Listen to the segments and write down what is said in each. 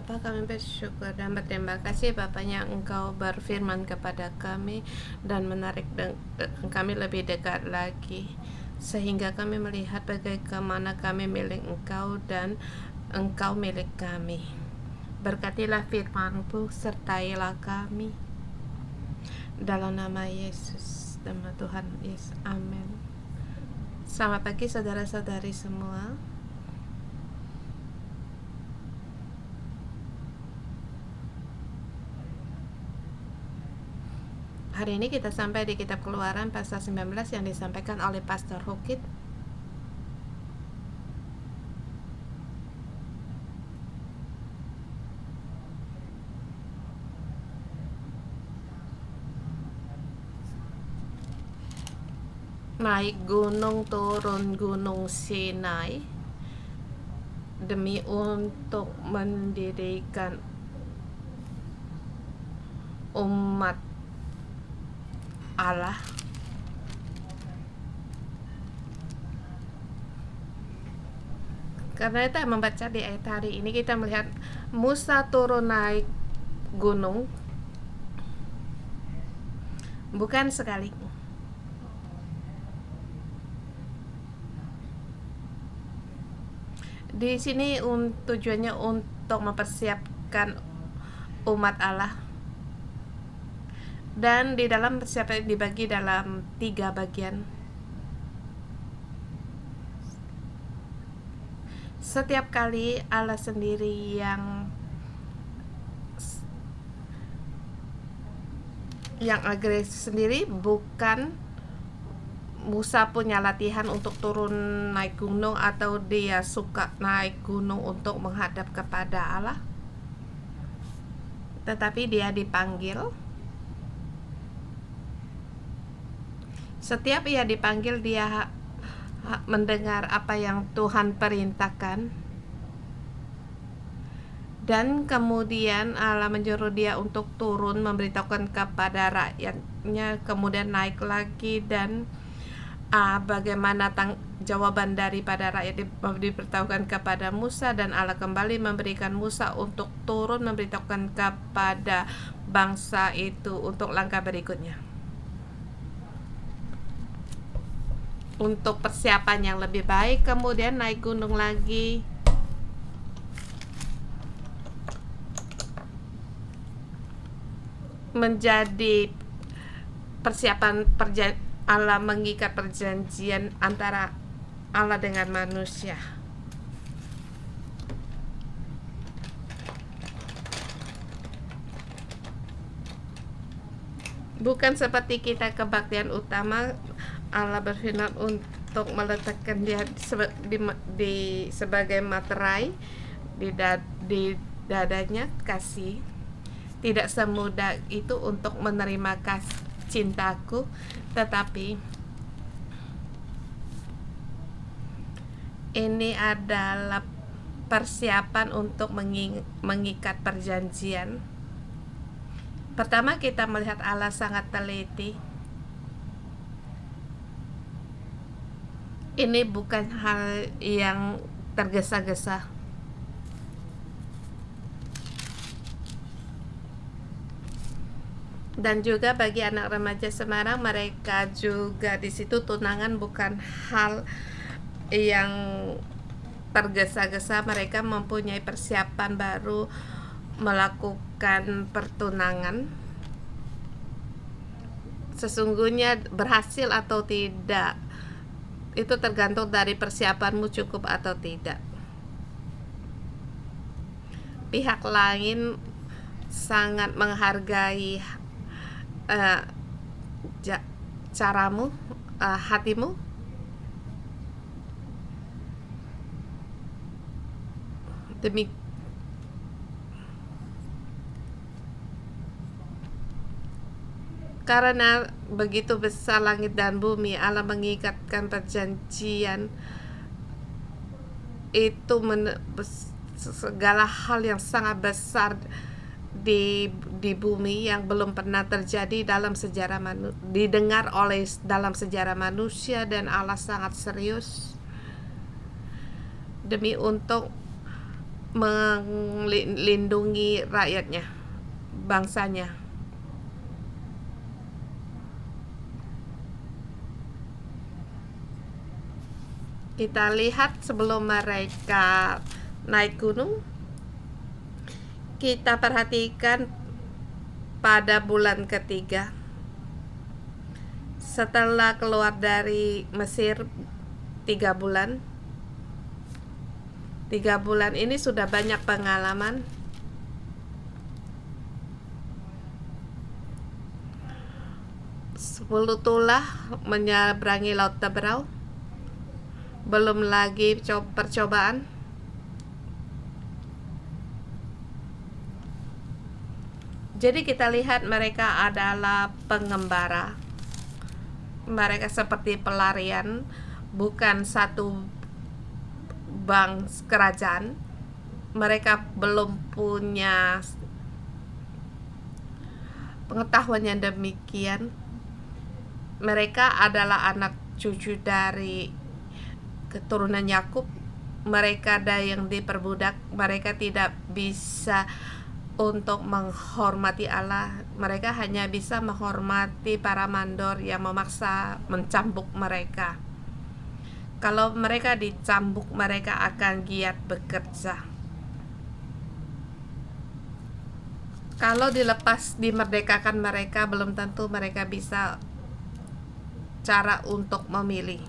Bapa, kami bersyukur dan berterima kasih Bapa yang Engkau berfirman kepada kami dan menarik kami lebih dekat lagi, sehingga kami melihat bagaimana kami milik Engkau dan Engkau milik kami. Berkatilah firman-Mu, sertailah kami. Dalam nama Yesus, nama Tuhan Yesus, amin. Selamat pagi saudara-saudari semua. Hari ini kita sampai di kitab Keluaran pasal 19 yang disampaikan oleh Pastor Hukit. Naik gunung turun gunung Sinai demi untuk mendirikan umat Allah. Karena itu membaca di ayat hari ini kita melihat Musa turun naik gunung bukan sekali. Di sini tujuannya untuk mempersiapkan umat Allah. Dan di dalam persiapan dibagi dalam 3 bagian. Setiap kali Allah sendiri yang agresif sendiri, bukan Musa punya latihan untuk turun naik gunung atau dia suka naik gunung untuk menghadap kepada Allah, tetapi dia dipanggil. Setiap ia dipanggil, dia mendengar apa yang Tuhan perintahkan, dan kemudian Allah menyuruh dia untuk turun memberitahukan kepada rakyatnya, kemudian naik lagi, dan bagaimana jawaban daripada rakyat diberitahukan kepada Musa, dan Allah kembali memberikan Musa untuk turun memberitahukan kepada bangsa itu untuk langkah berikutnya, untuk persiapan yang lebih baik. Kemudian naik gunung lagi, menjadi persiapan Allah mengikat perjanjian antara Allah dengan manusia. Bukan seperti kita kebaktian utama, Allah berfirman untuk meletakkan dia sebagai materai di dadanya kasih. Tidak semudah itu untuk menerima cintaku, tetapi ini adalah persiapan untuk mengikat perjanjian. Pertama, kita melihat Allah sangat teliti. Ini bukan hal yang tergesa-gesa. Dan juga bagi anak remaja Semarang, mereka juga di situ tunangan bukan hal yang tergesa-gesa. Mereka mempunyai persiapan baru melakukan pertunangan. Sesungguhnya berhasil atau tidak, itu tergantung dari persiapanmu cukup atau tidak. Pihak lain sangat menghargai caramu, hatimu. Karena begitu besar langit dan bumi, Allah mengikatkan perjanjian itu segala hal yang sangat besar di bumi yang belum pernah terjadi dalam sejarah didengar dalam sejarah manusia, dan Allah sangat serius demi untuk melindungi rakyatnya, bangsanya. Kita lihat sebelum mereka naik gunung, kita perhatikan pada bulan ketiga setelah keluar dari Mesir 3 bulan. 3 bulan ini sudah banyak pengalaman. Sepuluh tulah menyeberangi Laut Teberau. Belum lagi percobaan. Jadi kita lihat mereka adalah pengembara. Mereka seperti pelarian, bukan satu kerajaan. Mereka belum punya pengetahuan yang demikian. Mereka adalah anak cucu dari keturunan Yakub. Mereka ada yang diperbudak. Mereka tidak bisa untuk menghormati Allah. Mereka hanya bisa menghormati para mandor yang memaksa mencambuk mereka. Kalau mereka dicambuk, mereka akan giat bekerja. Kalau dilepas, dimerdekakan mereka, belum tentu mereka bisa cara untuk memilih.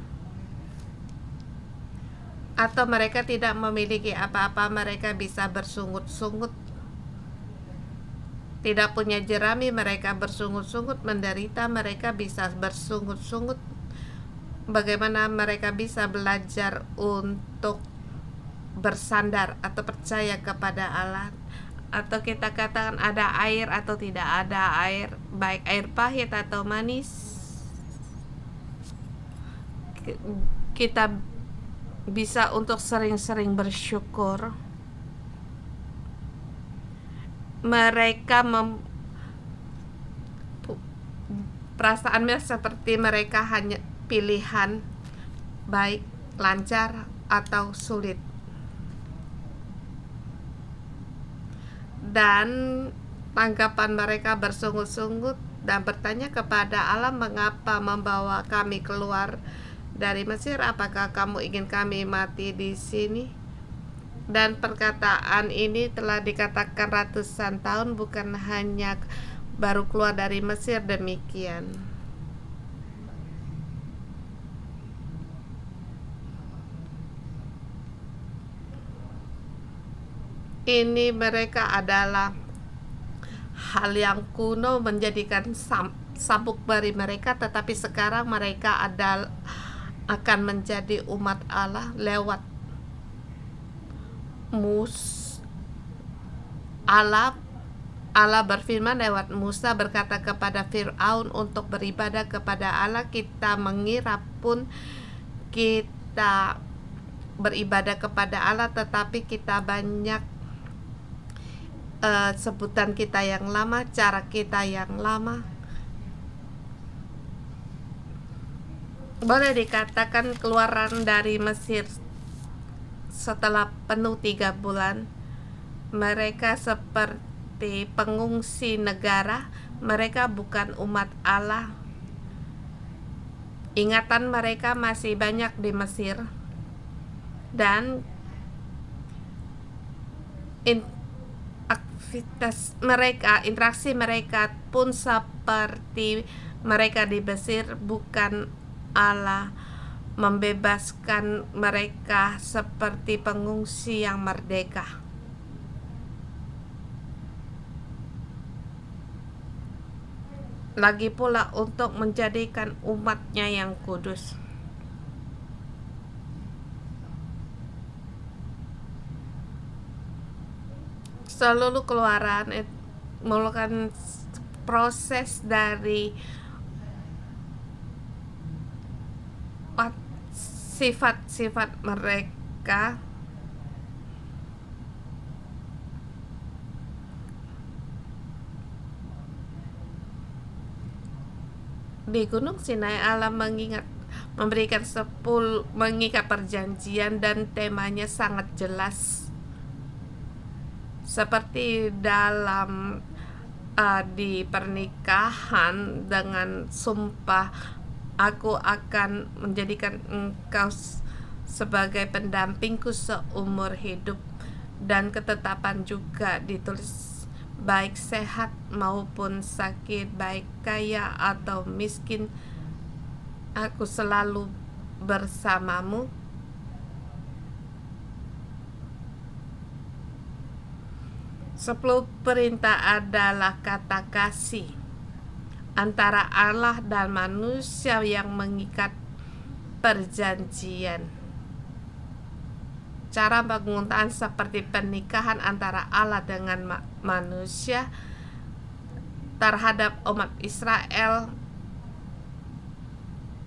Atau mereka tidak memiliki apa-apa, mereka bisa bersungut-sungut. Tidak punya jerami, mereka bersungut-sungut. Menderita, mereka bisa bersungut-sungut. Bagaimana mereka bisa belajar untuk bersandar atau percaya kepada Allah? Atau kita katakan ada air atau tidak ada air, baik air pahit atau manis, kita bisa untuk sering-sering bersyukur. Mereka perasaannya seperti mereka hanya pilihan baik, lancar, atau sulit. Dan tanggapan mereka bersungut-sungut dan bertanya kepada Allah, mengapa membawa kami keluar dari Mesir? Apakah kamu ingin kami mati di sini? Dan perkataan ini telah dikatakan ratusan tahun, bukan hanya baru keluar dari Mesir demikian. Ini mereka adalah hal yang kuno menjadikan sabuk bagi mereka, tetapi sekarang mereka akan menjadi umat Allah lewat Allah berfirman lewat Musa, berkata kepada Fir'aun untuk beribadah kepada Allah. Kita mengira pun kita beribadah kepada Allah, tetapi kita banyak sebutan kita yang lama, cara kita yang lama. Boleh dikatakan keluaran dari Mesir setelah penuh 3 bulan, mereka seperti pengungsi negara. Mereka bukan umat Allah. Ingatan mereka masih banyak di Mesir, dan interaksi mereka pun seperti mereka di Mesir. Bukan Allah membebaskan mereka seperti pengungsi yang merdeka. Lagi pula untuk menjadikan umatnya yang kudus. Seluruh keluaran merupakan proses dari sifat-sifat mereka di Gunung Sinai. Allah memberikan 10 mengikat perjanjian, dan temanya sangat jelas. seperti dalam di pernikahan dengan sumpah, aku akan menjadikan engkau sebagai pendampingku seumur hidup, dan ketetapan juga ditulis, baik sehat maupun sakit, baik kaya atau miskin, aku selalu bersamamu. Sepuluh perintah adalah kata kasih antara Allah dan manusia yang mengikat perjanjian. Cara penggunaan seperti pernikahan antara Allah dengan manusia terhadap umat Israel,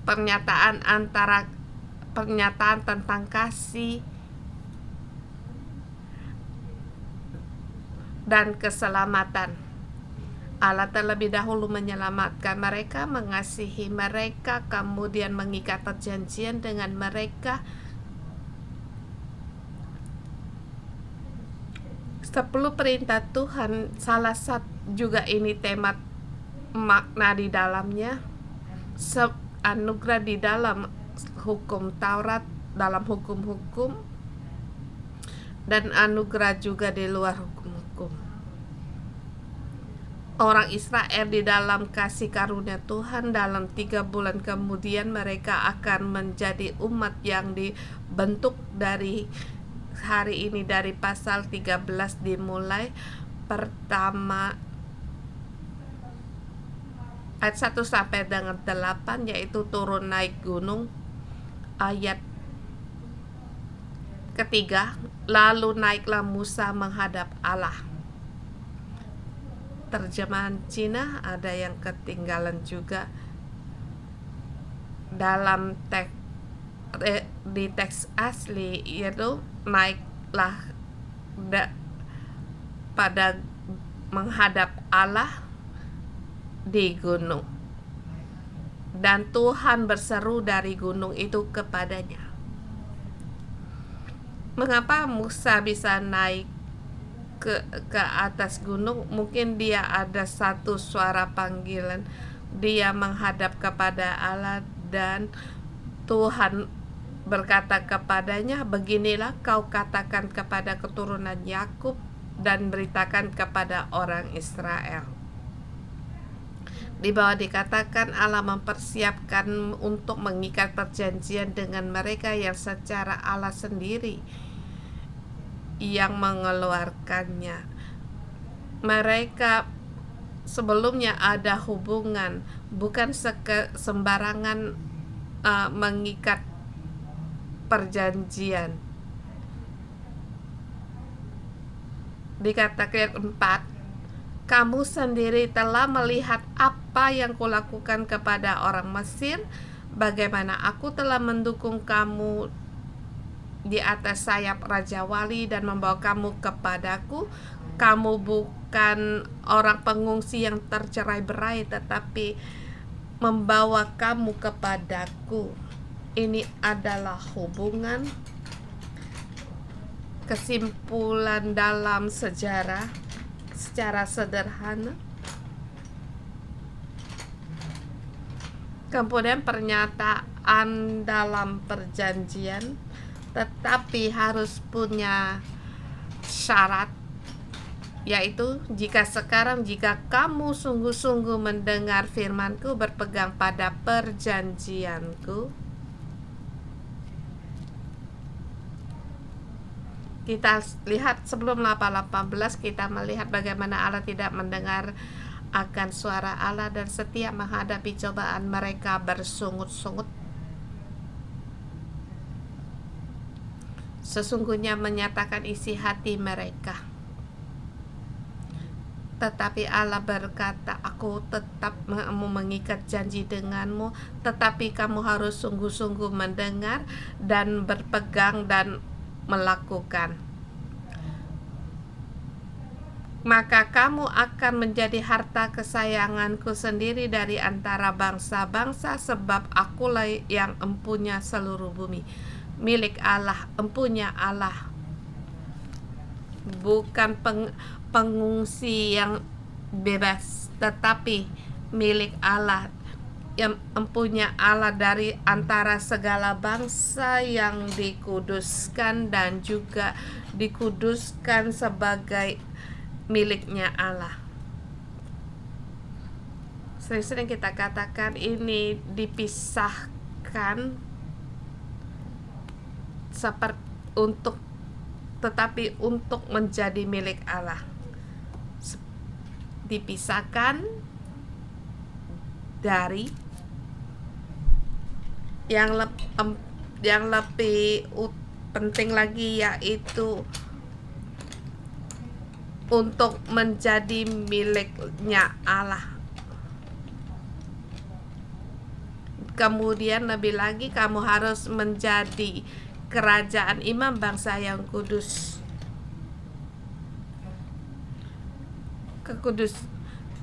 pernyataan tentang kasih dan keselamatan. Allah terlebih dahulu menyelamatkan mereka, mengasihi mereka, kemudian mengikat perjanjian dengan mereka. 10 perintah Tuhan, salah satu juga ini tema makna di dalamnya, anugerah di dalam hukum Taurat, dalam hukum-hukum, dan anugerah juga di luar hukum-hukum. Orang Israel di dalam kasih karunia Tuhan, dalam 3 bulan kemudian mereka akan menjadi umat yang dibentuk dari hari ini, dari pasal 13 dimulai. Pertama ayat 1 sampai dengan 8, yaitu turun naik gunung. Ayat ketiga, lalu naiklah Musa menghadap Allah. Terjemahan Cina ada yang ketinggalan juga dalam di teks asli, yaitu naiklah pada menghadap Allah di gunung, dan Tuhan berseru dari gunung itu kepadanya. Mengapa Musa bisa naik ke atas gunung? Mungkin dia ada satu suara panggilan. Dia menghadap kepada Allah, dan Tuhan berkata kepadanya, beginilah kau katakan kepada keturunan Yakub dan beritakan kepada orang Israel. Di bawah dikatakan Allah mempersiapkan untuk mengikat perjanjian dengan mereka yang secara Allah sendiri yang mengeluarkannya. Mereka sebelumnya ada hubungan, bukan sembarangan mengikat perjanjian. Dikatakan 4, kamu sendiri telah melihat apa yang kulakukan kepada orang Mesir, bagaimana aku telah mendukung kamu di atas sayap Raja Wali dan membawa kamu kepadaku. Kamu bukan orang pengungsi yang tercerai-berai, tetapi membawa kamu kepadaku. Ini adalah hubungan. Kesimpulan dalam sejarah secara sederhana. Kemudian pernyataan dalam perjanjian, tetapi harus punya syarat, yaitu jika kamu sungguh-sungguh mendengar firman-Ku, berpegang pada perjanjian-Ku. Kita lihat sebelum 18, kita melihat bagaimana Allah tidak mendengar akan suara Allah, dan setiap menghadapi cobaan mereka bersungut-sungut. Sesungguhnya menyatakan isi hati mereka. Tetapi Allah berkata, aku tetap mau mengikat janji denganmu, tetapi kamu harus sungguh-sungguh mendengar dan berpegang dan melakukan. Maka kamu akan menjadi harta kesayanganku sendiri dari antara bangsa-bangsa, sebab akulah yang empunya seluruh bumi. Milik Allah, empunya Allah. bukan pengungsi yang bebas, tetapi milik Allah, yang empunya Allah dari antara segala bangsa, yang dikuduskan dan juga dikuduskan sebagai miliknya Allah. Sering-sering kita katakan ini dipisahkan tetapi untuk menjadi milik Allah. Dipisahkan dari yang lebih penting lagi, yaitu untuk menjadi miliknya Allah. Kemudian lebih lagi, kamu harus menjadi kerajaan imam, bangsa yang kudus.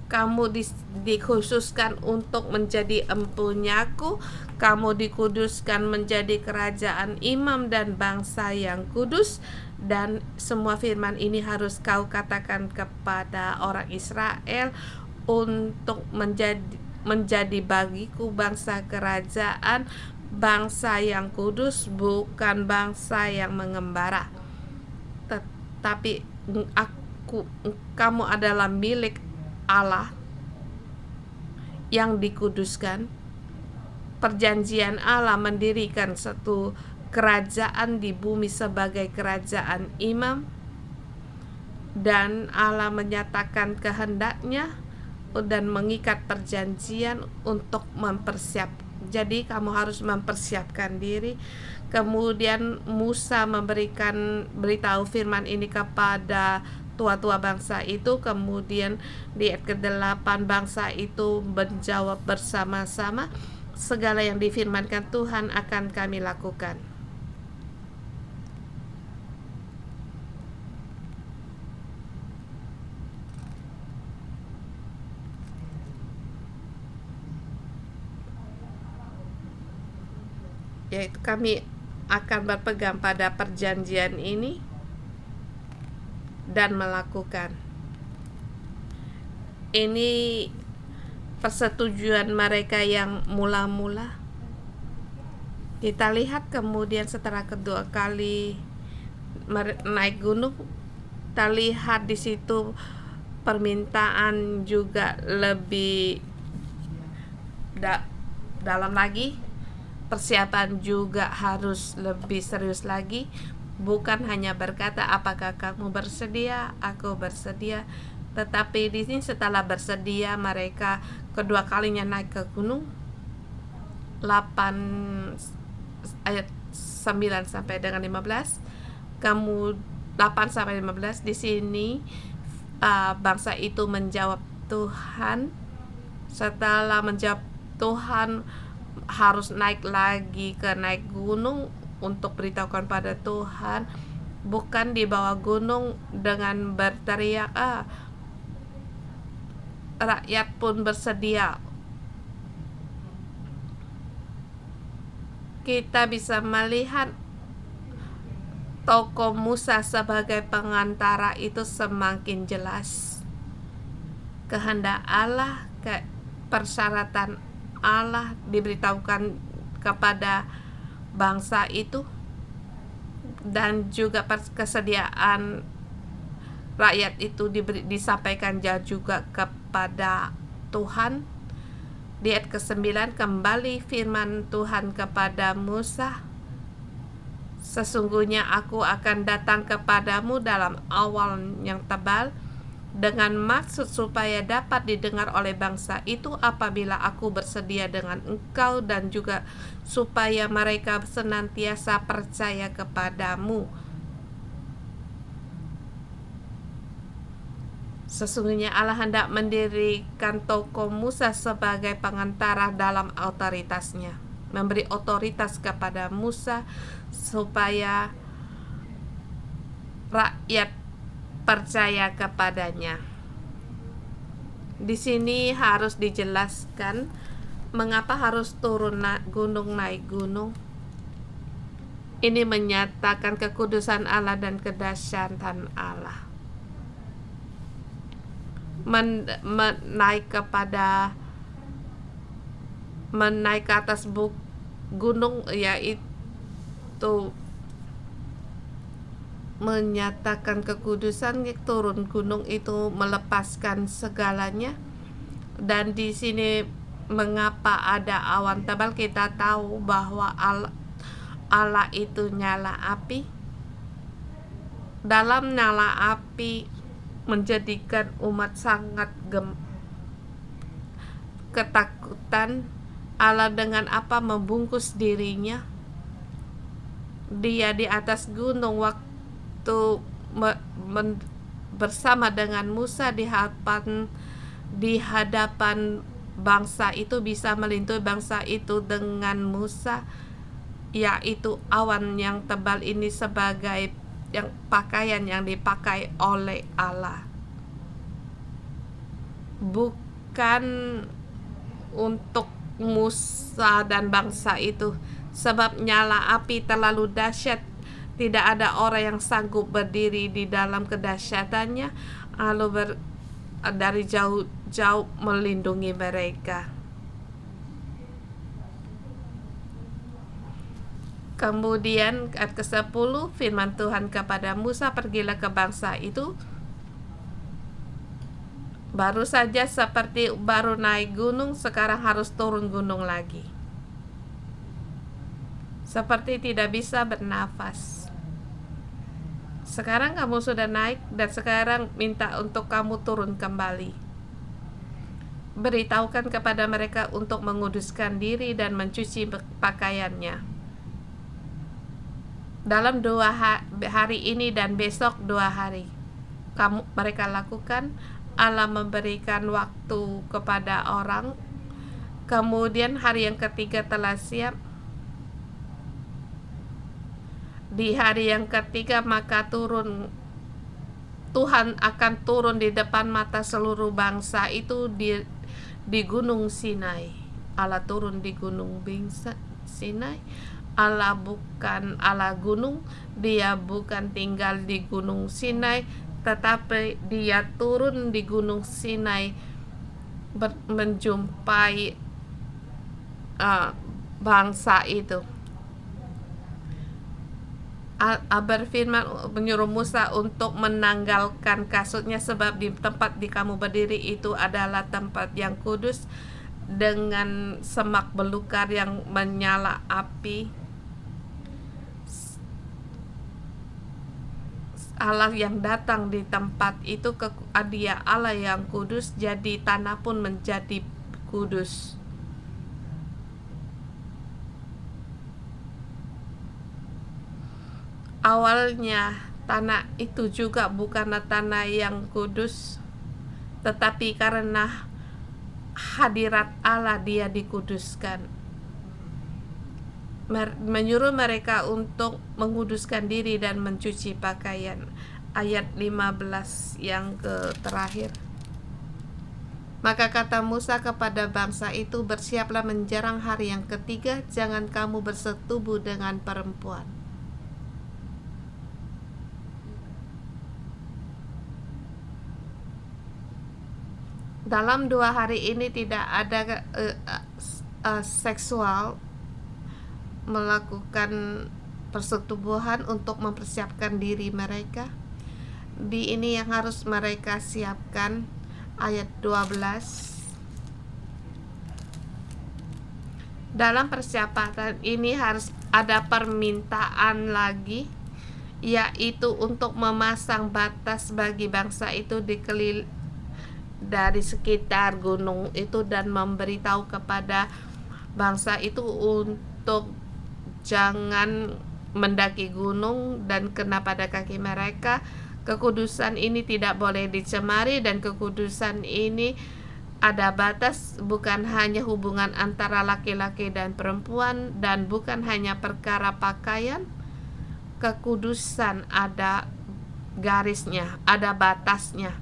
Kamu dikhususkan untuk menjadi empunyaku. Kamu dikuduskan menjadi kerajaan imam dan bangsa yang kudus. Dan semua firman ini harus kau katakan kepada orang Israel untuk menjadi bagiku bangsa kerajaan, bangsa yang kudus, bukan bangsa yang mengembara. Tetapi kamu adalah milik Allah yang dikuduskan. Perjanjian Allah mendirikan satu kerajaan di bumi sebagai kerajaan imam, dan Allah menyatakan kehendaknya dan mengikat perjanjian untuk jadi kamu harus mempersiapkan diri. Kemudian Musa beritahu firman ini kepada tua-tua bangsa itu. Kemudian di ayat ke-8, bangsa itu menjawab bersama-sama, segala yang difirmankan Tuhan akan kami lakukan. Yaitu kami akan berpegang pada perjanjian ini dan melakukan. Ini persetujuan mereka yang mula-mula. Kita lihat kemudian setelah kedua kali naik gunung, kita lihat di situ permintaan juga lebih dalam lagi. Persiapan juga harus lebih serius lagi. Bukan hanya berkata, apakah kamu bersedia? Aku bersedia. Tetapi di sini setelah bersedia, mereka kedua kalinya naik ke gunung. 8 ayat 9 sampai dengan 15. 8 sampai 15 di sini bangsa itu menjawab Tuhan. Setelah menjawab Tuhan, harus naik gunung untuk beritahukan pada Tuhan, bukan di bawah gunung dengan berteriak, rakyat pun bersedia. Kita bisa melihat tokoh Musa sebagai pengantara itu semakin jelas. Kehendak Allah, persyaratan Allah diberitahukan kepada bangsa itu, dan juga kesediaan rakyat itu disampaikan juga kepada Tuhan. Di ayat ke-9 kembali firman Tuhan kepada Musa, sesungguhnya aku akan datang kepadamu dalam awan yang tebal, dengan maksud supaya dapat didengar oleh bangsa itu apabila aku bersedia dengan engkau, dan juga supaya mereka senantiasa percaya kepadamu. Sesungguhnya Allah hendak mendirikan tokoh Musa sebagai pengantara dalam otoritasnya, memberi otoritas kepada Musa supaya rakyat percaya kepadanya. Di sini harus dijelaskan mengapa harus turun naik gunung. Ini menyatakan kekudusan Allah dan kedahsyatan Allah. Menaik ke atas gunung, yaitu menyatakan kekudusan. Turun gunung itu melepaskan segalanya. Dan di sini mengapa ada awan tebal? Kita tahu bahwa Allah itu nyala api. Dalam nyala api menjadikan umat sangat ketakutan. Allah dengan apa membungkus dirinya? Dia di atas gunung waktu bersama dengan Musa di hadapan bangsa itu, bisa melintui bangsa itu dengan Musa, yaitu awan yang tebal ini sebagai pakaian yang dipakai oleh Allah, bukan untuk Musa dan bangsa itu, sebab nyala api terlalu dahsyat. Tidak ada orang yang sanggup berdiri di dalam kedahsyatannya, lalu dari jauh-jauh melindungi mereka. Kemudian ayat ke-10, firman Tuhan kepada Musa, pergilah ke bangsa itu. Baru saja seperti baru naik gunung, sekarang harus turun gunung lagi. Seperti tidak bisa bernafas. Sekarang kamu sudah naik dan sekarang minta untuk kamu turun kembali. Beritahukan kepada mereka untuk menguduskan diri dan mencuci pakaiannya. Dalam 2 hari ini dan besok 2 hari mereka lakukan. Allah memberikan waktu kepada orang. Kemudian hari yang ketiga telah siap. Di hari yang ketiga maka Tuhan akan turun di depan mata seluruh bangsa itu di Gunung Sinai. Allah turun di Gunung Sinai. Allah bukan Allah gunung, Dia bukan tinggal di Gunung Sinai, tetapi Dia turun di Gunung Sinai menjumpai bangsa itu. Berfirman menyuruh Musa untuk menanggalkan kasutnya, sebab di tempat di kamu berdiri itu adalah tempat yang kudus, dengan semak belukar yang menyala api. Allah yang datang di tempat itu, Dia Allah yang kudus, jadi tanah pun menjadi kudus. Awalnya tanah itu juga bukanlah tanah yang kudus, tetapi karena hadirat Allah dia dikuduskan. Menyuruh mereka untuk menguduskan diri dan mencuci pakaian. Ayat 15 yang terakhir. Maka kata Musa kepada bangsa itu, bersiaplah menjelang hari yang ketiga, jangan kamu bersetubuh dengan perempuan. Dalam 2 hari ini tidak ada seksual, melakukan persetubuhan untuk mempersiapkan diri mereka. Di ini yang harus mereka siapkan. Ayat 12. Dalam persiapan ini harus ada permintaan lagi, yaitu untuk memasang batas bagi bangsa itu dari sekitar gunung itu, dan memberitahu kepada bangsa itu untuk jangan mendaki gunung dan kena pada kaki mereka. Kekudusan ini tidak boleh dicemari, dan kekudusan ini ada batas, bukan hanya hubungan antara laki-laki dan perempuan, dan bukan hanya perkara pakaian. Kekudusan ada garisnya, ada batasnya.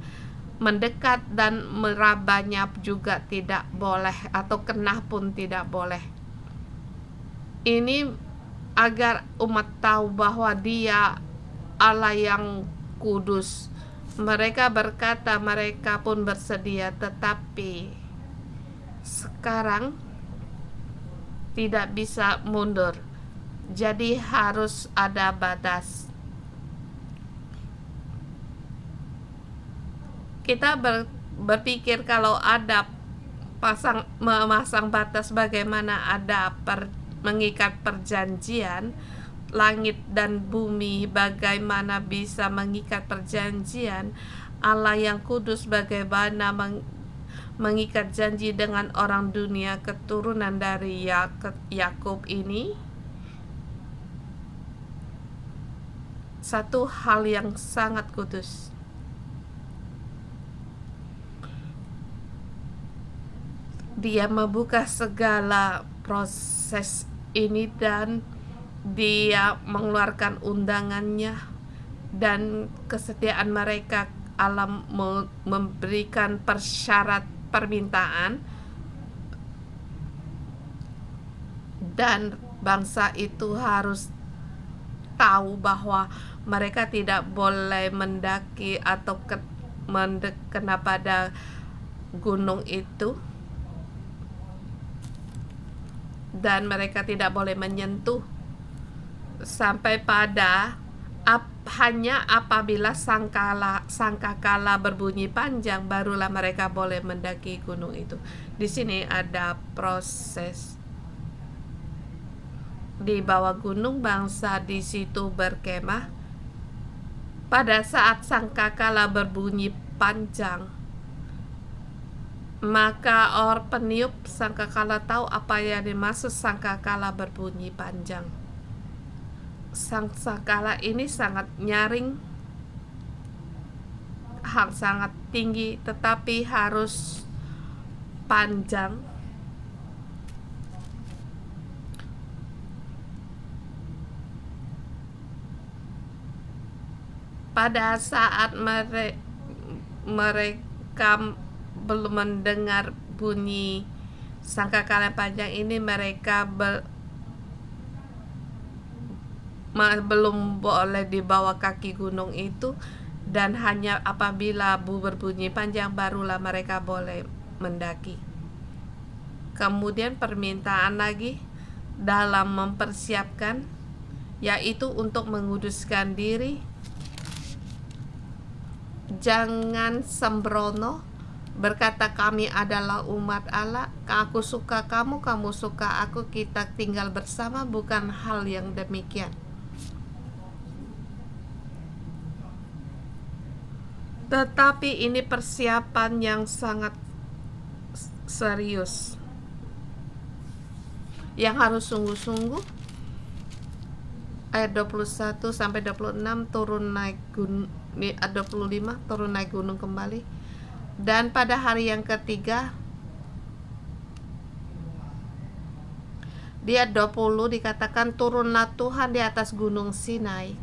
Mendekat dan merabanya juga tidak boleh, atau kena pun tidak boleh. Ini agar umat tahu bahwa Dia Allah yang kudus. Mereka berkata mereka pun bersedia, tetapi sekarang tidak bisa mundur. Jadi harus ada batas. Kita berpikir kalau ada memasang batas, bagaimana ada mengikat perjanjian. Langit dan bumi bagaimana bisa mengikat perjanjian. Allah yang kudus bagaimana mengikat janji dengan orang dunia keturunan dari Yakub ini. Satu hal yang sangat kudus. Dia membuka segala proses ini dan Dia mengeluarkan undangannya dan kesetiaan mereka. Allah memberikan persyarat permintaan dan bangsa itu harus tahu bahwa mereka tidak boleh mendaki atau kena pada gunung itu, dan mereka tidak boleh menyentuh sampai pada hanya apabila sangkakala berbunyi panjang barulah mereka boleh mendaki gunung itu. Di sini ada proses. Di bawah gunung bangsa di situ berkemah. Pada saat sangkakala berbunyi panjang, maka peniup sangkakala tahu apa yang dimaksud sangkakala berbunyi panjang. Sangkakala ini sangat nyaring, sangat tinggi, tetapi harus panjang. Pada saat mereka belum mendengar bunyi sangkakala panjang ini, mereka belum boleh di bawah kaki gunung itu, dan hanya apabila berbunyi panjang barulah mereka boleh mendaki. Kemudian permintaan lagi dalam mempersiapkan, yaitu untuk menguduskan diri. Jangan sembrono berkata kami adalah umat Allah, aku suka kamu, kamu suka aku, kita tinggal bersama. Bukan hal yang demikian. Tetapi ini persiapan yang sangat serius, yang harus sungguh-sungguh. Ayat 21 sampai 26 turun naik gunung, 25 turun naik gunung kembali. Dan pada hari yang ketiga, di ayat 20 dikatakan turunlah Tuhan di atas gunung Sinai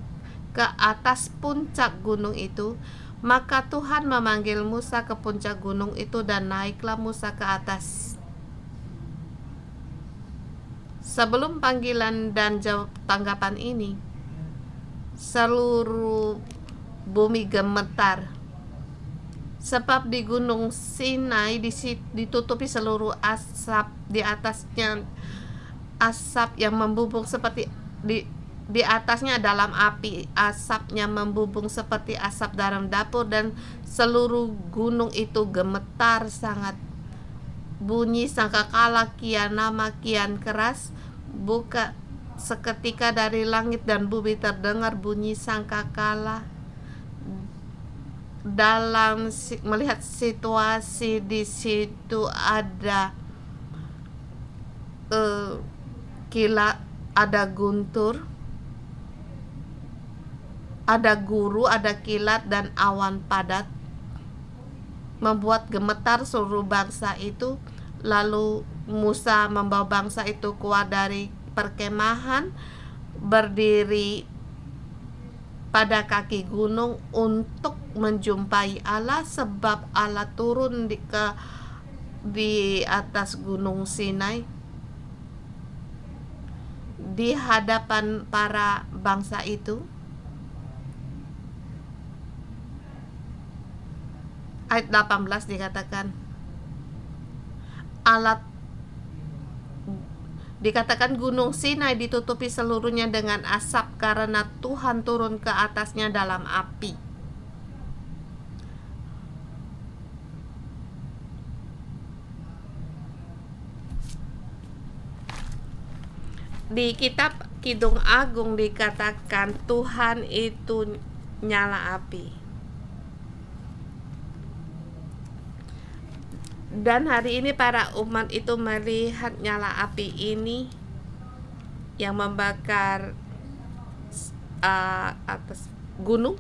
ke atas puncak gunung itu. Maka Tuhan memanggil Musa ke puncak gunung itu, dan naiklah Musa ke atas. Sebelum panggilan dan jawab tanggapan ini, seluruh bumi gemetar, sebab di gunung Sinai ditutupi seluruh asap, di atasnya asap yang membubung seperti di atasnya dalam api, asapnya membubung seperti asap dalam dapur, dan seluruh gunung itu gemetar sangat. Bunyi sangkakala kian lama kian keras, buka seketika dari langit dan bumi terdengar bunyi sangkakala. Dalam melihat situasi di situ ada kilat, ada guntur, ada guru, ada kilat dan awan padat, membuat gemetar seluruh bangsa itu. Lalu Musa membawa bangsa itu keluar dari perkemahan, berdiri pada kaki gunung untuk menjumpai Allah, sebab Allah turun di atas gunung Sinai. di hadapan para bangsa itu. Ayat 18 dikatakan dikatakan Gunung Sinai ditutupi seluruhnya dengan asap karena Tuhan turun ke atasnya dalam api. Di kitab Kidung Agung dikatakan Tuhan itu nyala api. Dan hari ini para umat itu melihat nyala api ini yang membakar atas gunung.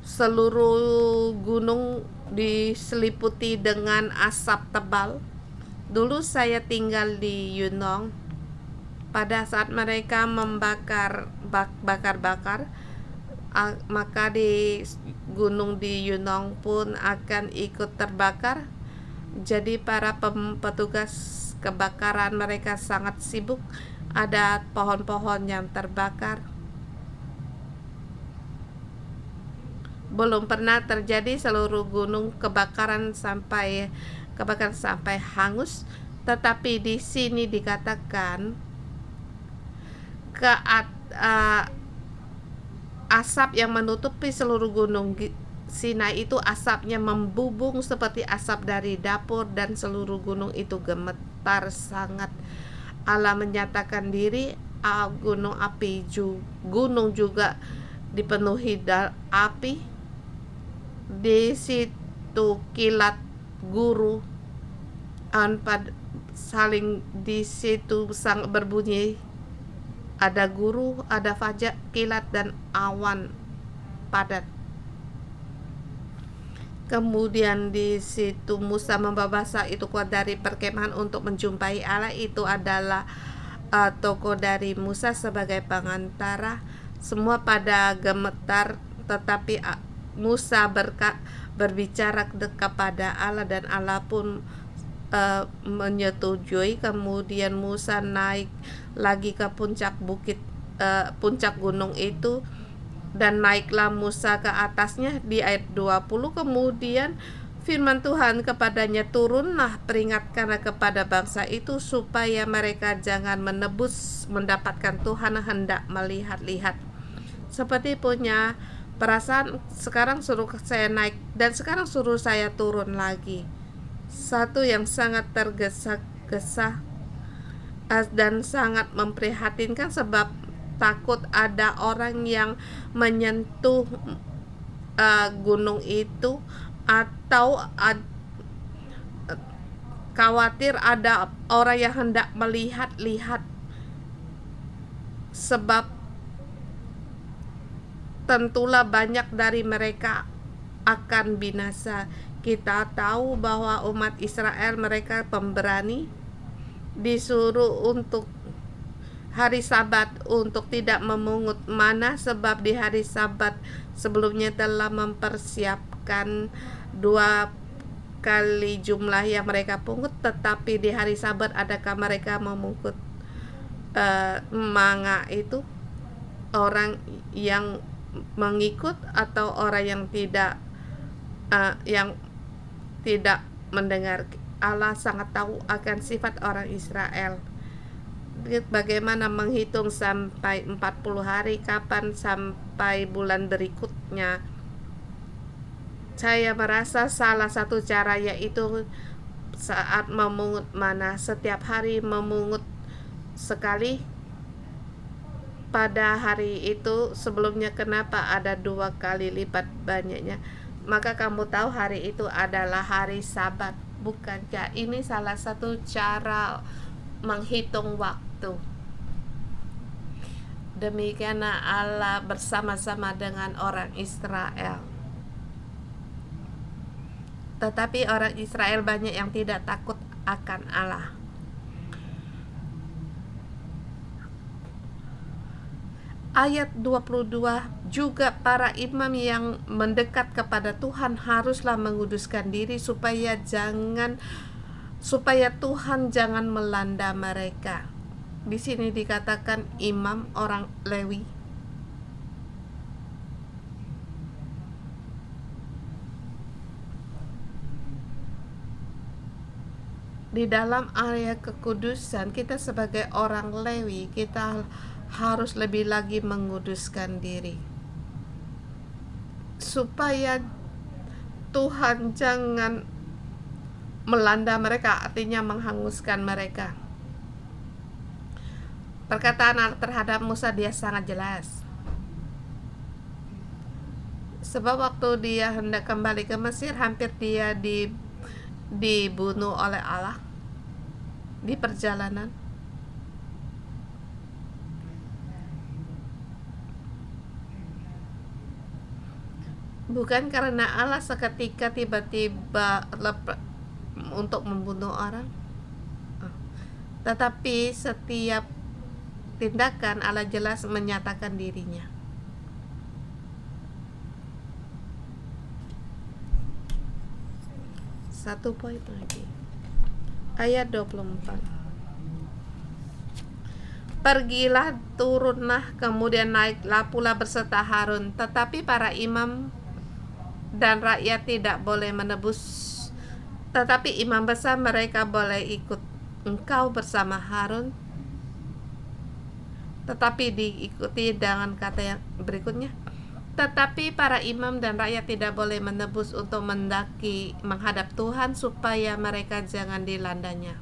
Seluruh gunung diseliputi dengan asap tebal. Dulu saya tinggal di Yunong. Pada saat mereka membakar bakar, maka di gunung di Yunong pun akan ikut terbakar. Jadi para petugas kebakaran mereka sangat sibuk. Ada pohon-pohon yang terbakar. Belum pernah terjadi seluruh gunung kebakaran sampai hangus, tetapi di sini dikatakan asap yang menutupi seluruh gunung Sinai itu asapnya membubung seperti asap dari dapur dan seluruh gunung itu gemetar sangat. Allah menyatakan diri, gunung juga dipenuhi api. Di situ kilat guru saling di situ sang berbunyi. Ada guru, ada fajar, kilat dan awan padat. Kemudian di situ Musa membawa bangsa itu keluar dari perkemahan untuk menjumpai Allah. Itu adalah tokoh dari Musa sebagai pengantara. Semua pada gemetar, tetapi Musa berbicara kepada Allah dan Allah pun menyetujui. Kemudian Musa naik lagi ke puncak gunung itu, dan naiklah Musa ke atasnya. Di ayat 20 kemudian firman Tuhan kepadanya, turunlah, peringatkanlah kepada bangsa itu supaya mereka jangan mendapatkan Tuhan hendak melihat-lihat. Seperti punya perasaan, sekarang suruh saya naik dan sekarang suruh saya turun lagi. Satu yang sangat tergesa-gesa dan sangat memprihatinkan, sebab takut ada orang yang menyentuh gunung itu, atau khawatir ada orang yang hendak melihat-lihat, sebab tentulah banyak dari mereka akan binasa. Kita tahu bahwa umat Israel mereka pemberani, disuruh untuk hari Sabat untuk tidak memungut mana, sebab di hari Sabat sebelumnya telah mempersiapkan 2 kali jumlah yang mereka pungut. Tetapi di hari Sabat adakah mereka memungut manga itu? Orang yang mengikut atau orang yang tidak mendengar? Allah sangat tahu akan sifat orang Israel. Bagaimana menghitung sampai 40 hari, kapan sampai bulan berikutnya. Saya merasa salah satu cara yaitu saat memungut mana, setiap hari memungut sekali. Pada hari itu sebelumnya kenapa ada 2 kali lipat banyaknya? Maka kamu tahu hari itu adalah hari Sabat. Bukankah ini salah satu cara menghitung waktu? Demikianlah Allah bersama-sama dengan orang Israel. Tetapi orang Israel banyak yang tidak takut akan Allah. Ayat 22, juga para imam yang mendekat kepada Tuhan haruslah menguduskan diri supaya Tuhan jangan melanda mereka. Di sini dikatakan imam orang Lewi. Di dalam area kekudusan, kita sebagai orang Lewi, kita harus lebih lagi menguduskan diri supaya Tuhan jangan melanda mereka, artinya menghanguskan mereka. Perkataan Allah terhadap Musa dia sangat jelas. Sebab waktu dia hendak kembali ke Mesir, hampir dia dibunuh oleh Allah di perjalanan. Bukan karena Allah seketika tiba-tiba untuk membunuh orang, tetapi setiap tindakan Allah jelas menyatakan dirinya. Satu poin lagi, ayat 24. Pergilah, turunlah, kemudian naiklah pula berserta Harun, tetapi para imam dan rakyat tidak boleh menebus, tetapi imam besar mereka boleh ikut engkau bersama Harun. Tetapi diikuti dengan kata yang berikutnya, tetapi para imam dan rakyat tidak boleh menebus untuk mendaki menghadap Tuhan, supaya mereka jangan dilandanya.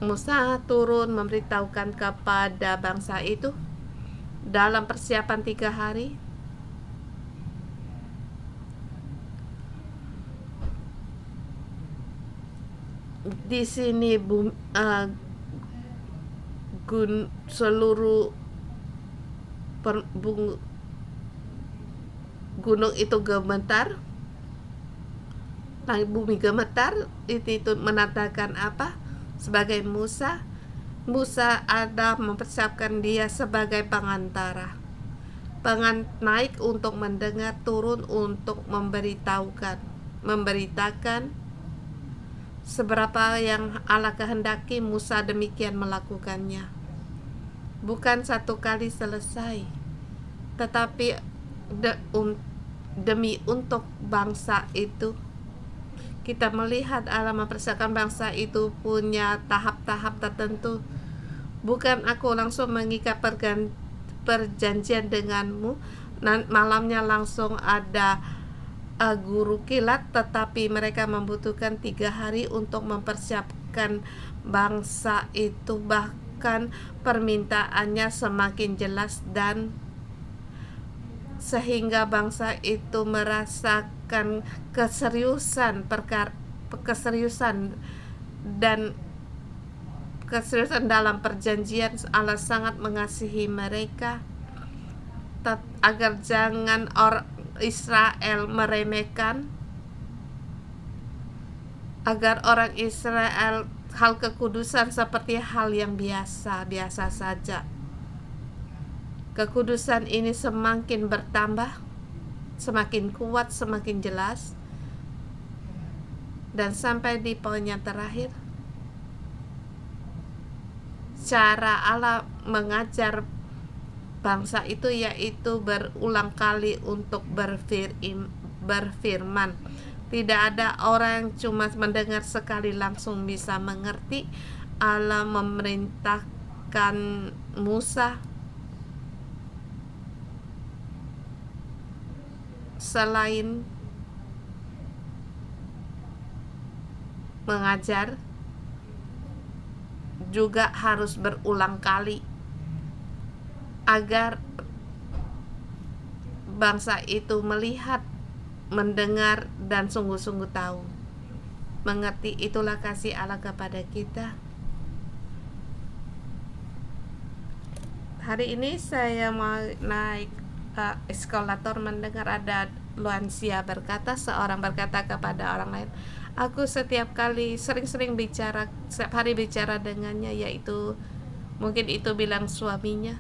Musa turun memberitahukan kepada bangsa itu dalam persiapan 3 hari. Di sini seluruh gunung itu gemetar, langit bumi gemetar. Itu menandakan apa? Sebagai Musa ada mempersiapkan dia sebagai pengantara, naik untuk mendengar, turun untuk memberitakan seberapa yang Allah kehendaki. Musa demikian melakukannya, bukan satu kali selesai, tetapi demi untuk bangsa itu. Kita melihat Allah mempersiapkan bangsa itu punya tahap-tahap tertentu. Bukan aku langsung mengikat perjanjian denganmu, malamnya langsung ada guru kilat, tetapi mereka membutuhkan 3 hari untuk mempersiapkan bangsa itu. Bahkan permintaannya semakin jelas, dan sehingga bangsa itu merasakan keseriusan dalam perjanjian. Allah sangat mengasihi mereka, agar jangan orang Israel meremehkan, agar orang Israel hal kekudusan seperti hal yang biasa saja. Kekudusan ini semakin bertambah, semakin kuat, semakin jelas, dan sampai di poin yang terakhir, cara Allah mengajar bangsa itu yaitu berulang kali untuk berfirman. Tidak ada orang yang cuma mendengar sekali langsung bisa mengerti. Allah memerintahkan Musa selain mengajar, juga harus berulang kali agar bangsa itu melihat, mendengar, dan sungguh-sungguh tahu, mengerti. Itulah kasih Allah kepada kita. Hari ini saya mau naik eskalator, mendengar ada lansia seorang berkata kepada orang lain, aku setiap hari bicara dengannya, yaitu mungkin itu bilang suaminya,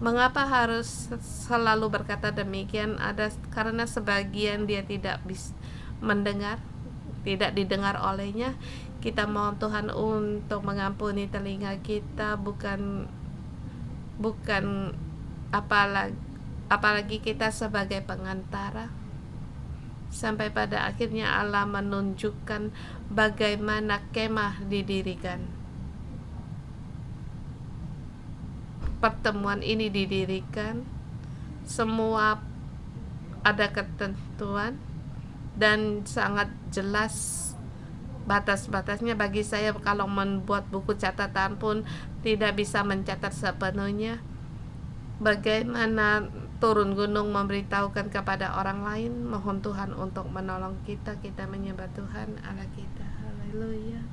mengapa harus selalu berkata demikian? Karena sebagian dia tidak bisa mendengar, tidak didengar olehnya, kita mohon Tuhan untuk mengampuni telinga kita, bukan apalagi kita sebagai pengantara. Sampai pada akhirnya Allah menunjukkan bagaimana kemah didirikan. Pertemuan ini didirikan, semua ada ketentuan dan sangat jelas batas-batasnya. Bagi saya kalau membuat buku catatan pun tidak bisa mencatat sepenuhnya. Bagaimana turun gunung memberitahukan kepada orang lain. Mohon Tuhan untuk menolong kita. Kita menyembah Tuhan Allah kita. Haleluya.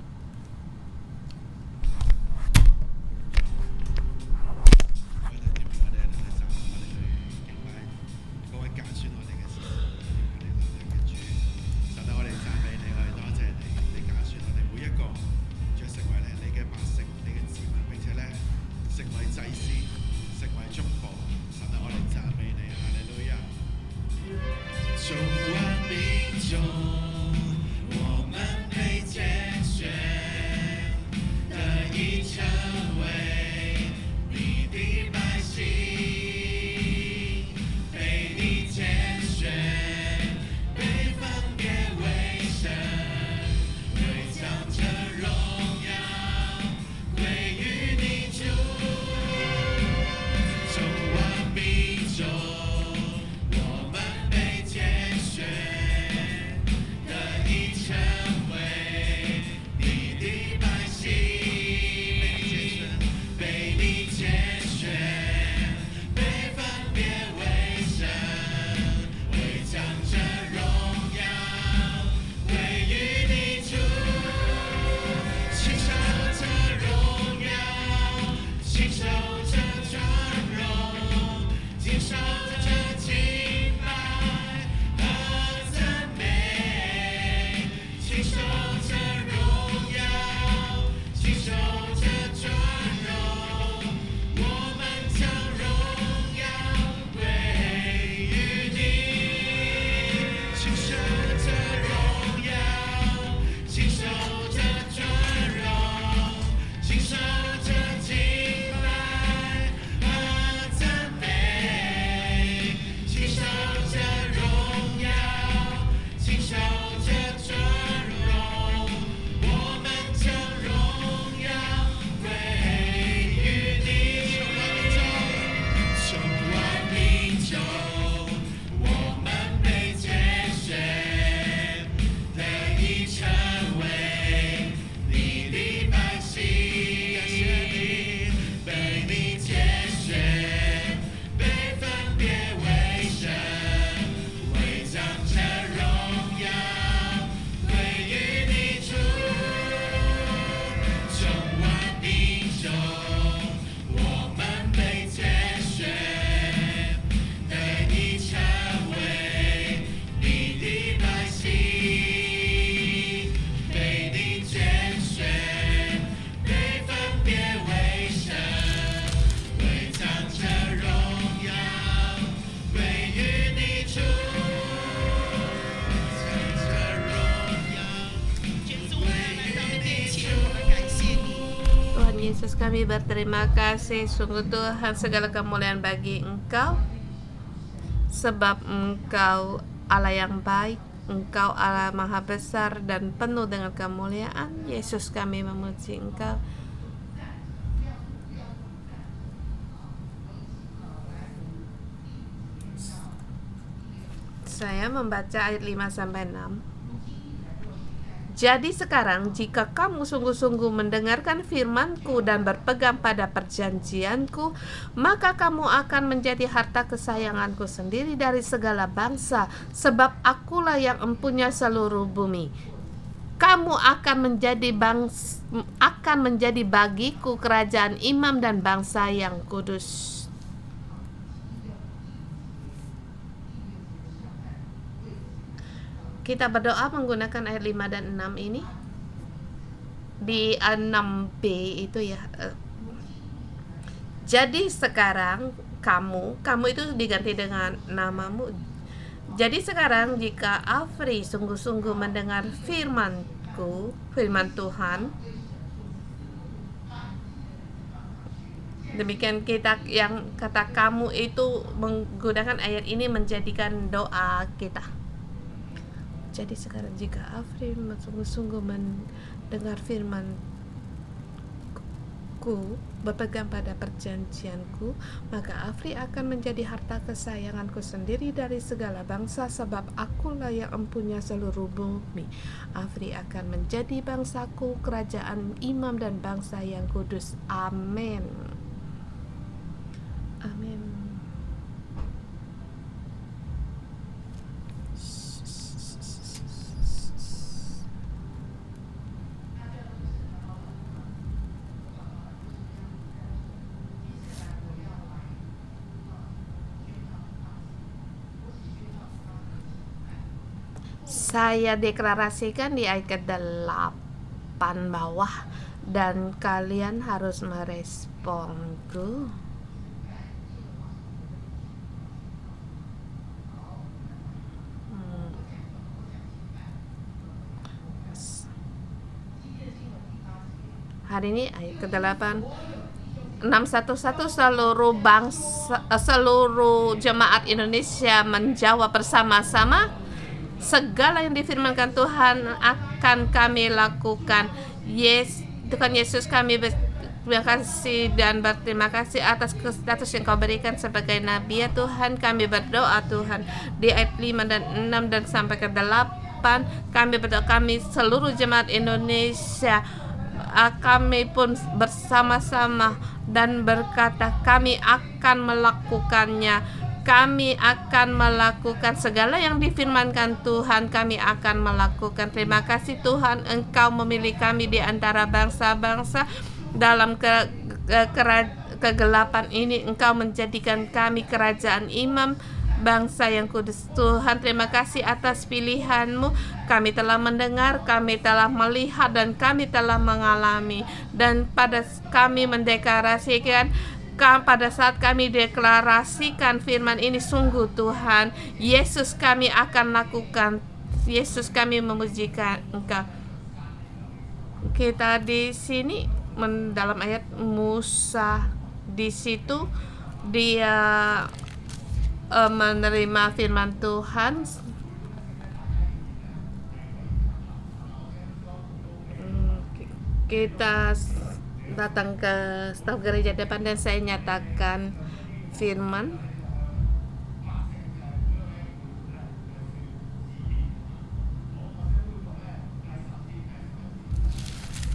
Yesus, kami berterima kasih. Sungguh Tuhan, segala kemuliaan bagi Engkau, sebab Engkau Allah yang baik, Engkau Allah maha besar dan penuh dengan kemuliaan. Yesus, kami memuji Engkau. Saya membaca ayat 5-6. Jadi sekarang jika kamu sungguh-sungguh mendengarkan firman-Ku dan berpegang pada perjanjian-Ku, maka kamu akan menjadi harta kesayangan-Ku sendiri dari segala bangsa, sebab Akulah yang empunya seluruh bumi. Kamu akan menjadi bagiku kerajaan imam dan bangsa yang kudus. Kita berdoa menggunakan ayat 5 dan 6 ini. Di 6b itu ya. Jadi sekarang kamu itu diganti dengan namamu. Jadi sekarang jika Afri sungguh-sungguh mendengar firman-Ku, firman Tuhan, demikian kita yang kata kamu itu menggunakan ayat ini menjadikan doa kita. Jadi sekarang jika Afri sungguh-sungguh mendengar firman-Ku, berpegang pada perjanjianku, maka Afri akan menjadi harta kesayanganku sendiri dari segala bangsa, sebab akulah yang empunya seluruh bumi. Afri akan menjadi bangsaku, kerajaan imam dan bangsa yang kudus. Amin. Amin. Saya deklarasikan di ayat ke-8 bawah, dan kalian harus meresponku. Hari ini ayat ke-8, 611, seluruh bangsa, seluruh jemaat Indonesia menjawab bersama-sama, segala yang difirmankan Tuhan akan kami lakukan. Tuhan Yesus, kami berterima kasih dan berterima kasih atas status yang kau berikan sebagai Nabi. Ya Tuhan, kami berdoa Tuhan di ayat 5 dan 6 dan sampai ke 8, kami berdoa, kami seluruh jemaat Indonesia, kami pun bersama-sama dan berkata, kami akan melakukannya. Kami akan melakukan segala yang difirmankan Tuhan, kami akan melakukan. Terima kasih Tuhan, Engkau memilih kami di antara bangsa-bangsa. Dalam kegelapan ini Engkau menjadikan kami kerajaan imam, bangsa yang kudus. Tuhan, terima kasih atas pilihan-Mu. Kami telah mendengar, kami telah melihat, dan kami telah mengalami. Dan pada kami mendeklarasikan, pada saat kami deklarasikan firman ini, sungguh Tuhan Yesus kami akan lakukan. Yesus, kami memujikan Engkau. Kita di sini dalam ayat Musa, di situ dia menerima firman Tuhan. Kita datang ke staf gereja depan dan saya nyatakan firman.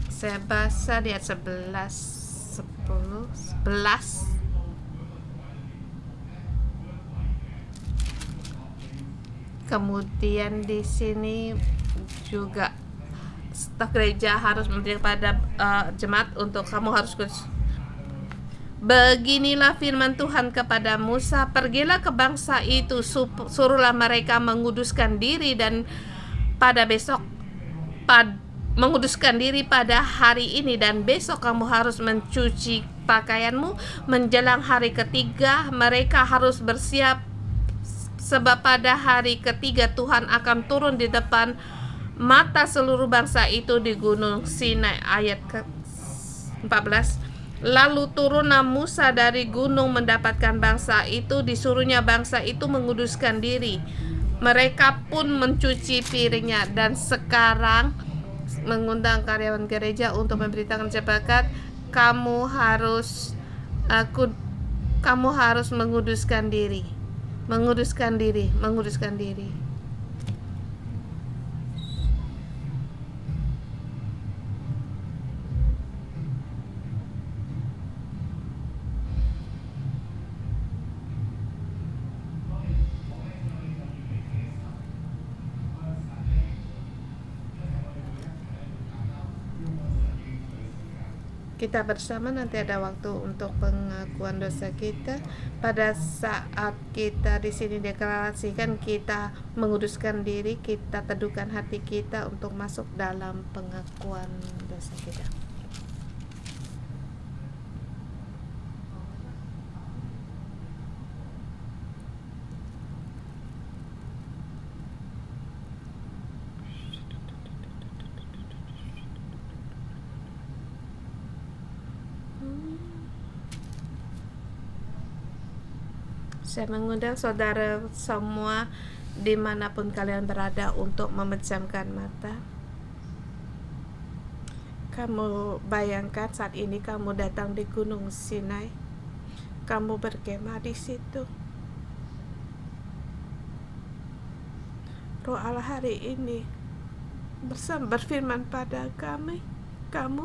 Saya baca di ayat 11. Kemudian di sini juga staf gereja harus memberi kepada jemaat untuk kamu harus kudus. Beginilah firman Tuhan kepada Musa, pergilah ke bangsa itu, suruhlah mereka menguduskan diri, dan pada besok menguduskan diri pada hari ini, dan besok kamu harus mencuci pakaianmu. Menjelang hari ketiga mereka harus bersiap, sebab pada hari ketiga Tuhan akan turun di depan mata seluruh bangsa itu di Gunung Sinai. Ayat ke-14. Lalu turunlah Musa dari gunung mendapatkan bangsa itu, disuruhnya bangsa itu menguduskan diri. Mereka pun mencuci piringnya. Dan sekarang mengundang karyawan gereja untuk memberitakan jemaat, kamu harus menguduskan diri. Menguduskan diri. Kita bersama nanti ada waktu untuk pengakuan dosa kita. Pada saat kita di sini deklarasikan, kita menguduskan diri, kita teduhkan hati kita untuk masuk dalam pengakuan dosa kita. Saya mengundang saudara semua dimanapun kalian berada untuk memejamkan mata. Kamu bayangkan saat ini kamu datang di Gunung Sinai. Kamu berkemah di situ. Roh Allah hari ini berfirman pada kamu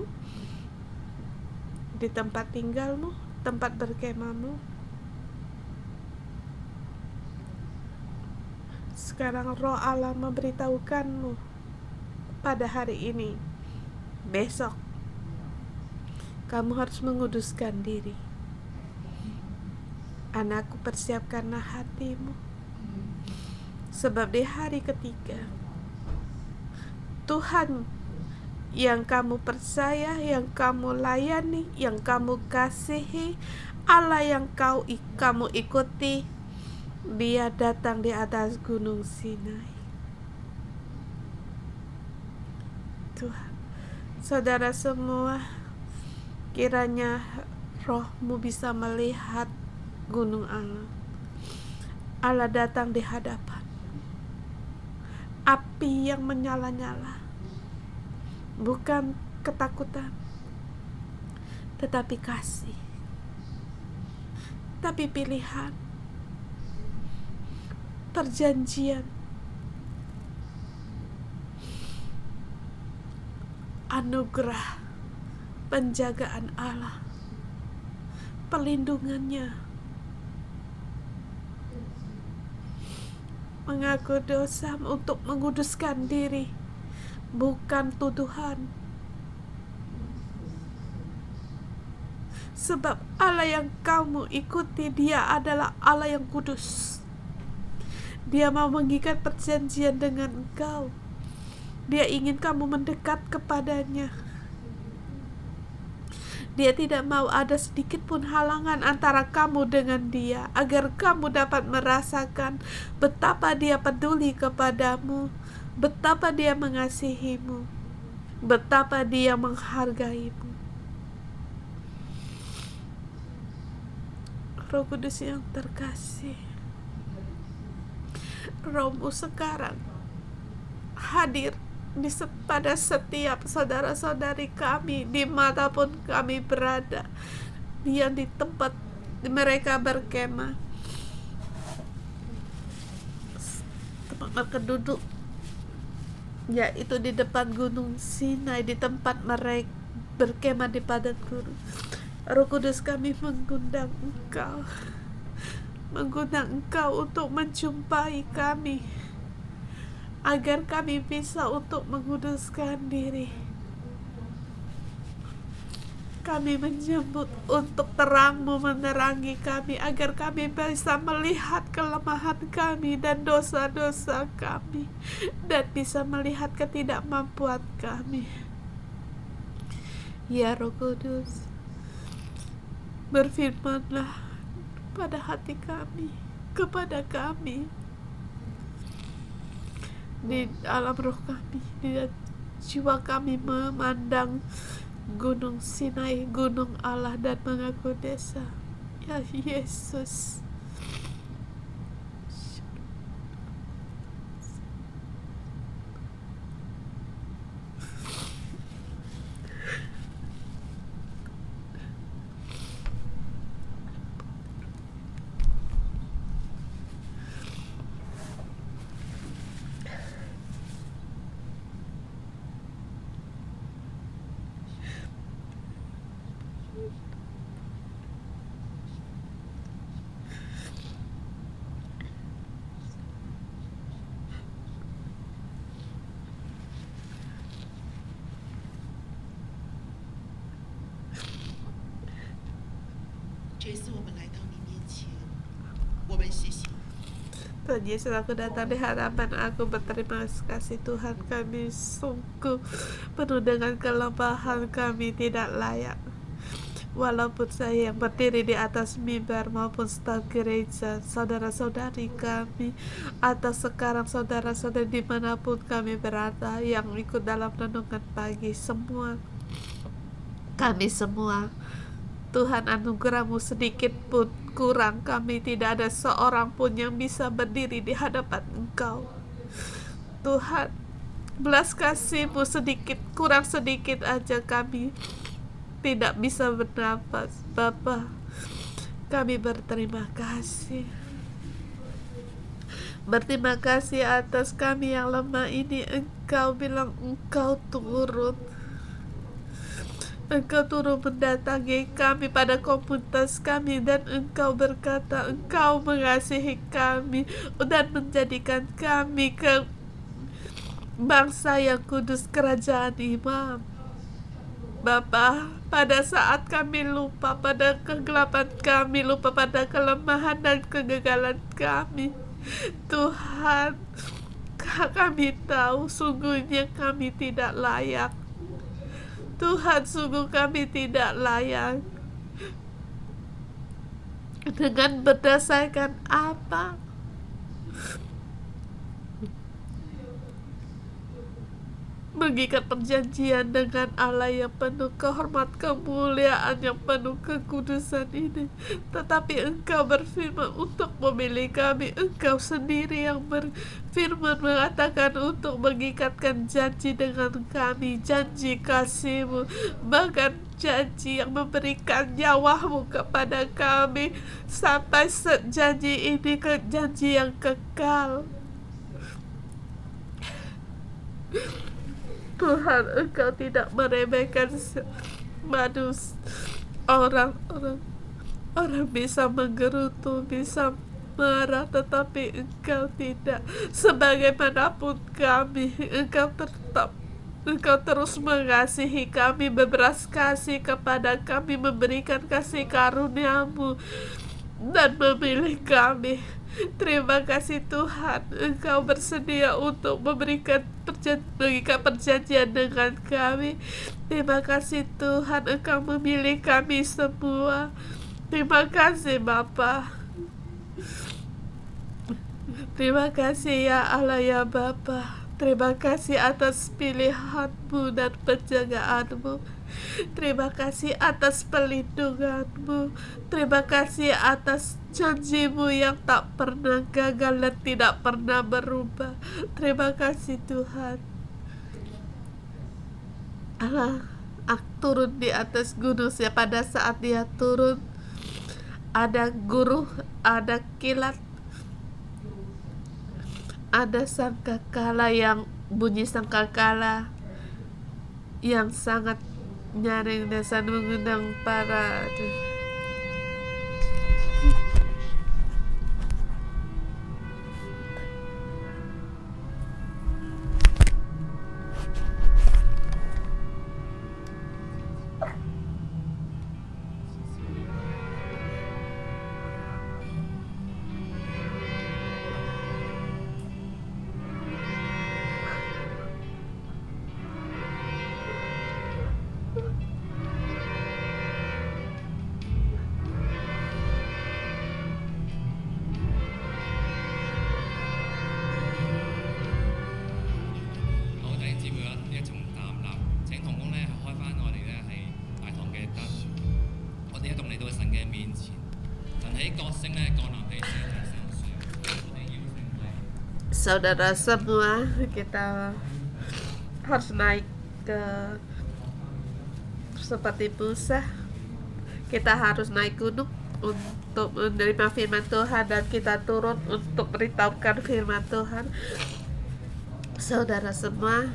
di tempat tinggalmu, tempat berkemahmu. Sekarang Roh Allah memberitahukanmu pada hari ini, besok kamu harus menguduskan diri. Anakku, persiapkanlah hatimu, sebab di hari ketiga Tuhan yang kamu percaya, yang kamu layani, yang kamu kasihi, Allah yang kamu ikuti, Dia datang di atas Gunung Sinai. Tuhan, saudara semua, kiranya rohmu bisa melihat gunung Allah. Allah datang di hadapan, api yang menyala-nyala, bukan ketakutan, tetapi kasih, tapi pilihan, perjanjian, anugerah, penjagaan Allah, perlindungannya. Mengaku dosa untuk menguduskan diri, bukan tuduhan. Sebab Allah yang kamu ikuti, Dia adalah Allah yang kudus. Dia mau mengikat perjanjian dengan engkau. Dia ingin kamu mendekat kepadanya. Dia tidak mau ada sedikit pun halangan antara kamu dengan Dia, agar kamu dapat merasakan betapa Dia peduli kepadamu, betapa Dia mengasihimu, betapa Dia menghargaimu. Roh Kudus yang terkasih, Rohmu sekarang hadir pada setiap saudara-saudari kami, dimanapun kami berada, yang di tempat mereka berkemah, tempat mereka duduk, yaitu di depan Gunung Sinai, di tempat mereka berkemah di padang gurun. Roh Kudus, kami mengundang Engkau untuk menjumpai kami, agar kami bisa untuk menguduskan diri. Kami menyambut untuk terang-Mu menerangi kami, agar kami bisa melihat kelemahan kami dan dosa-dosa kami, dan bisa melihat ketidakmampuan kami. Ya Roh Kudus, berfirmanlah pada hati kami, kepada kami, di dalam roh kami, di jiwa kami memandang Gunung Sinai, Gunung Allah, dan mengaku desa. Ya Yesus, Tuhan Yesus, aku datang di hadapan aku berterima kasih. Tuhan, kami sungguh penuh dengan kelemahan, kami tidak layak. Walaupun saya yang berdiri di atas mimbar maupun staf gereja, saudara-saudari kami, atau sekarang saudara-saudari dimanapun kami berada yang ikut dalam renungan pagi, kami semua, Tuhan, anugerah-Mu sedikit pun kurang kami, tidak ada seorang pun yang bisa berdiri di hadapan Engkau. Tuhan, belas kasih-Mu sedikit, kurang sedikit aja kami tidak bisa bernapas. Bapa, kami berterima kasih. Berterima kasih atas kami yang lemah ini. Engkau bilang Engkau turun. Engkau turun mendatangi kami pada komunitas kami, dan Engkau berkata Engkau mengasihi kami dan menjadikan kami ke bangsa yang kudus, kerajaan imam. Bapa, pada saat kami lupa pada kegelapan kami, lupa pada kelemahan dan kegagalan kami, Tuhan, kami tahu sungguhnya kami tidak layak. Tuhan, sungguh kami tidak layak. Dengan berdasarkan apa? Mengikat perjanjian dengan Allah yang penuh kehormat, kemuliaan, yang penuh kekudusan ini. Tetapi Engkau berfirman untuk memilih kami. Engkau sendiri yang berfirman mengatakan untuk mengikatkan janji dengan kami, janji kasih-Mu, bahkan janji yang memberikan nyawa-Mu kepada kami, sampai janji ini ke janji yang kekal. Tuhan, Engkau tidak meremehkan manusia. Orang bisa menggerutu, bisa marah, tetapi Engkau tidak. Sebagaimanapun kami, Engkau terus mengasihi kami, berbelas kasih kepada kami, memberikan kasih karunia-Mu dan memilih kami. Terima kasih Tuhan, Engkau bersedia untuk mengikat perjanjian dengan kami. Terima kasih Tuhan, Engkau memilih kami semua. Terima kasih Bapa. Terima kasih ya Allah ya Bapa. Terima kasih atas pilihan-Mu dan penjagaan-Mu. Terima kasih atas perlindungan-Mu. Terima kasih atas janji-Mu yang tak pernah gagal dan tidak pernah berubah. Terima kasih Tuhan. Allah turun di atas gunung. Pada saat Dia turun, ada guru, ada kilat, ada sangkakala, yang bunyi sangkakala yang sangat nyaring dan mengundang para saudara semua, kita harus naik ke seperti Musa. Kita harus naik gunung untuk menerima firman Tuhan, dan kita turun untuk beritahukan firman Tuhan. Saudara semua,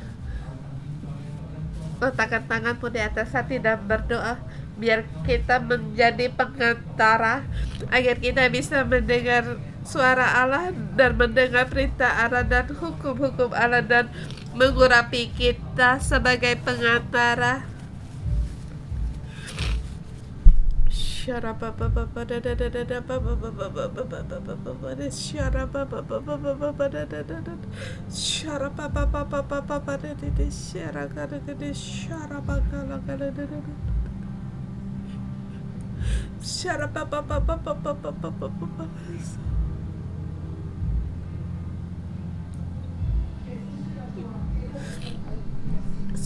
letakkan tanganmu di atas hati dan berdoa, biar kita menjadi pengantara, agar kita bisa mendengar suara Allah dan mendengar perintah Allah dan hukum-hukum Allah, dan mengurapi kita sebagai pengantara.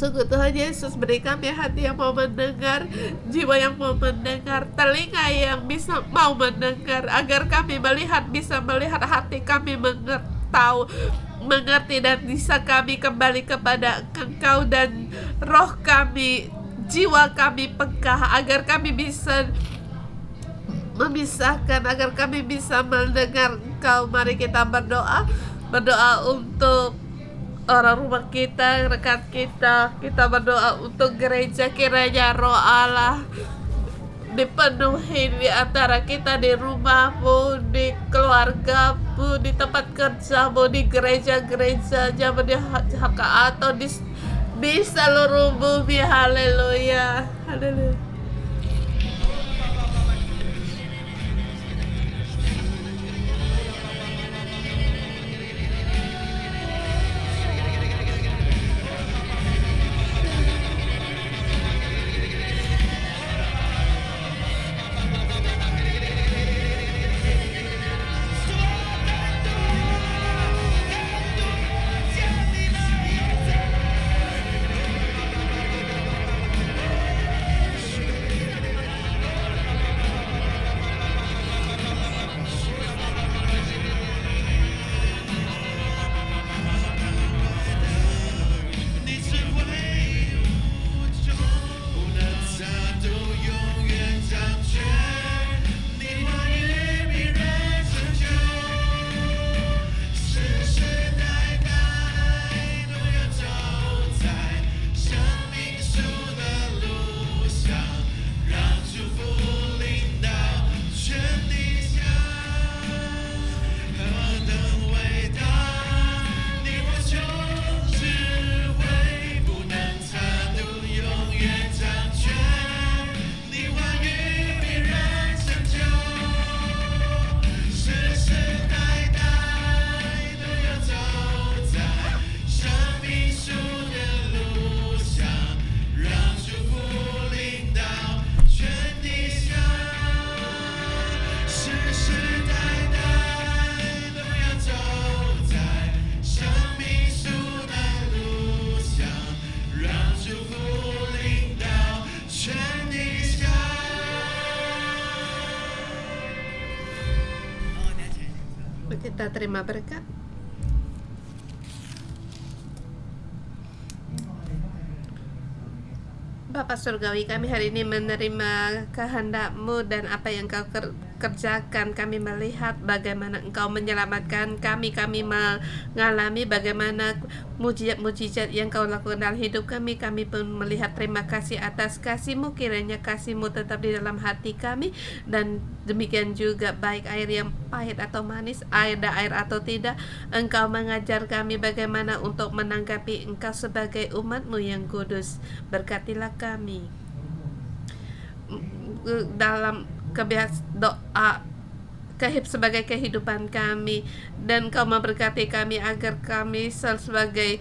Sungguh Tuhan Yesus, beri kami hati yang mau mendengar, jiwa yang mau mendengar, telinga yang bisa mau mendengar, agar kami bisa melihat hati kami mengerti dan bisa kami kembali kepada Engkau, dan roh kami, jiwa kami peka, agar kami bisa memisahkan, agar kami bisa mendengar Engkau. Mari kita berdoa untuk orang rumah kita, rekan kita. Kita berdoa untuk gereja, kiranya roh Allah dipenuhi di antara kita, di rumahmu, di keluargamu, di tempat kerjamu, di gereja-gereja, di HK, atau di seluruh bumi. Haleluya, haleluya. Kita terima berkat. Bapa Surgawi, kami hari ini menerima kehendak-Mu dan apa yang Kau kerjakan. Kami melihat bagaimana Engkau menyelamatkan kami mengalami bagaimana mujizat-mujizat yang Kau lakukan dalam hidup kami. Kami pun melihat terima kasih atas kasih-Mu. Kiranya kasih-Mu tetap di dalam hati kami, dan demikian juga baik air yang pahit atau manis, ada air atau tidak, Engkau mengajar kami bagaimana untuk menanggapi Engkau sebagai umat-Mu yang kudus. Berkatilah kami dalam doa sebagai kehidupan kami, dan Kau memberkati kami agar kami sebagai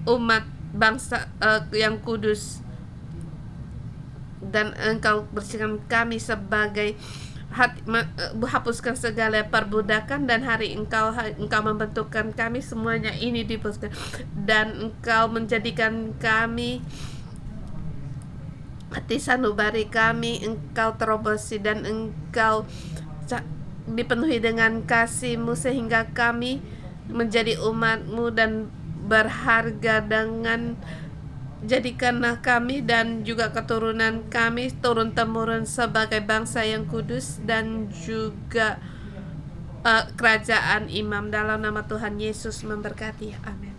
umat bangsa yang kudus, dan Engkau bersihkan kami sebagai hapuskan segala perbudakan, dan hari Engkau membentukkan kami semuanya ini dihapuskan, dan Engkau menjadikan kami hati sanubari kami Engkau terobosi, dan Engkau dipenuhi dengan kasih-Mu, sehingga kami menjadi umat-Mu dan berharga. Dengan jadikanlah kami dan juga keturunan kami turun-temurun sebagai bangsa yang kudus dan juga kerajaan imam. Dalam nama Tuhan Yesus memberkati. Amin.